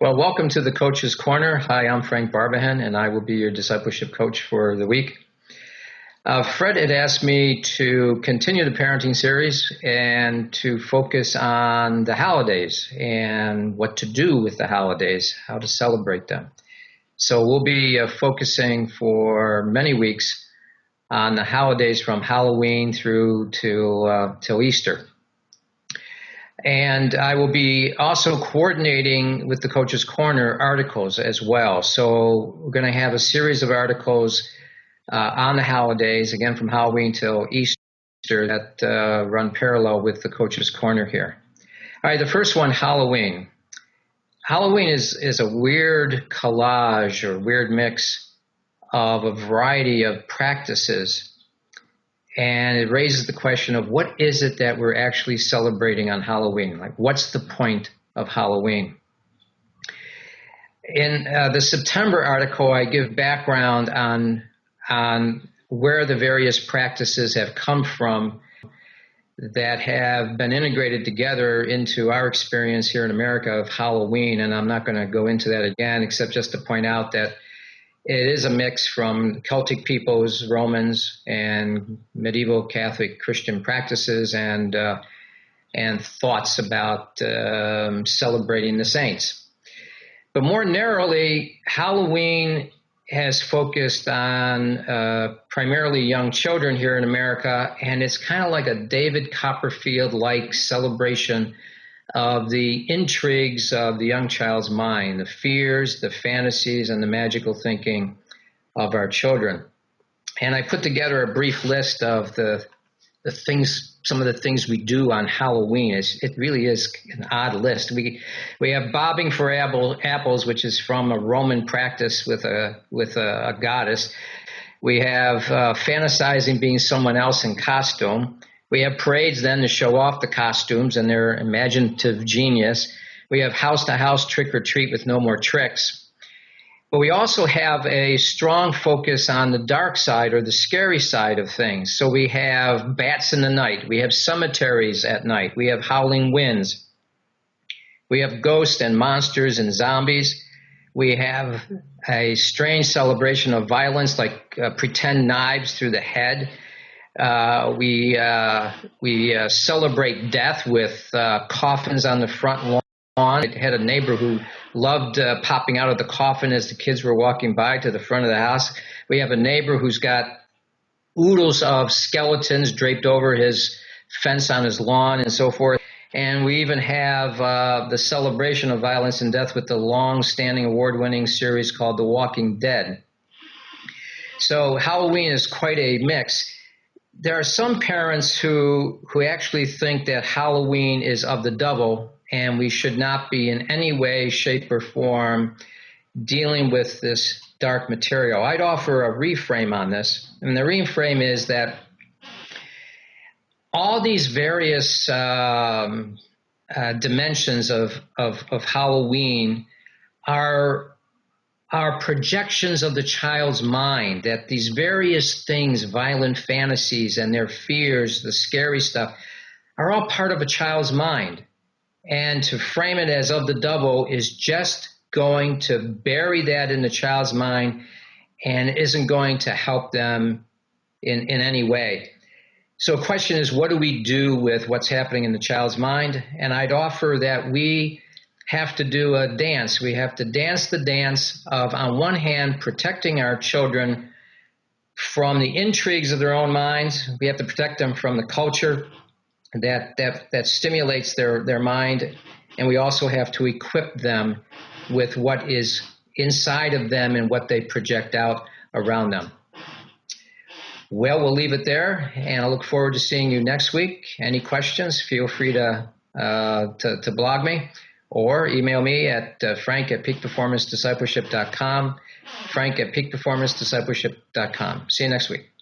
Well, welcome to the Coach's Corner. Hi, I'm Frank Barbehenn, and I will be your discipleship coach for the week. Fred had asked me to continue the parenting series and to focus on the holidays and what to do with the holidays, how to celebrate them. So we'll be focusing for many weeks on the holidays from Halloween through till Easter. And I will be also coordinating with the Coach's Corner articles as well. So we're going to have a series of articles on the holidays, again from Halloween till Easter, that run parallel with the Coach's Corner here. All right, the first one, Halloween. Halloween is a weird collage or weird mix of a variety of practices. And it raises the question of what is it that we're actually celebrating on Halloween? Like, what's the point of Halloween? In the September article, I give background on where the various practices have come from that have been integrated together into our experience here in America of Halloween. And I'm not going to go into that again, except just to point out that it is a mix from Celtic peoples, Romans, and medieval Catholic Christian practices and thoughts about celebrating the saints. But more narrowly, Halloween has focused on primarily young children here in America, and it's kind of like a David Copperfield-like celebration of the intrigues of the young child's mind, the fears, the fantasies, and the magical thinking of our children. And I put together a brief list of the things, some of the things we do on Halloween. It really is an odd list. We have bobbing for apples, which is from a Roman practice with a goddess. We have fantasizing being someone else in costume. We have parades then to show off the costumes and their imaginative genius. We have house-to-house trick-or-treat with no more tricks. But we also have a strong focus on the dark side or the scary side of things. So we have bats in the night. We have cemeteries at night. We have howling winds. We have ghosts and monsters and zombies. We have a strange celebration of violence like pretend knives through the head. We celebrate death with coffins on the front lawn. I had a neighbor who loved popping out of the coffin as the kids were walking by to the front of the house. We have a neighbor who's got oodles of skeletons draped over his fence on his lawn and so forth. And we even have the celebration of violence and death with the long-standing award-winning series called The Walking Dead. So Halloween is quite a mix. There are some parents who actually think that Halloween is of the devil and we should not be in any way, shape, or form dealing with this dark material. I'd offer a reframe on this, and the reframe is that all these various dimensions of Halloween are projections of the child's mind, that these various things, violent fantasies and their fears, the scary stuff, are all part of a child's mind. And to frame it as of the devil is just going to bury that in the child's mind and isn't going to help them in any way. So the question is, what do we do with what's happening in the child's mind? And I'd offer that we have to do a dance. We have to dance the dance of, on one hand, protecting our children from the intrigues of their own minds. We have to protect them from the culture that stimulates their mind. And we also have to equip them with what is inside of them and what they project out around them. Well, we'll leave it there, and I look forward to seeing you next week. Any questions, feel free to blog me or email me at frank@peakperformancediscipleship.com, frank@peakperformancediscipleship.com. See you next week.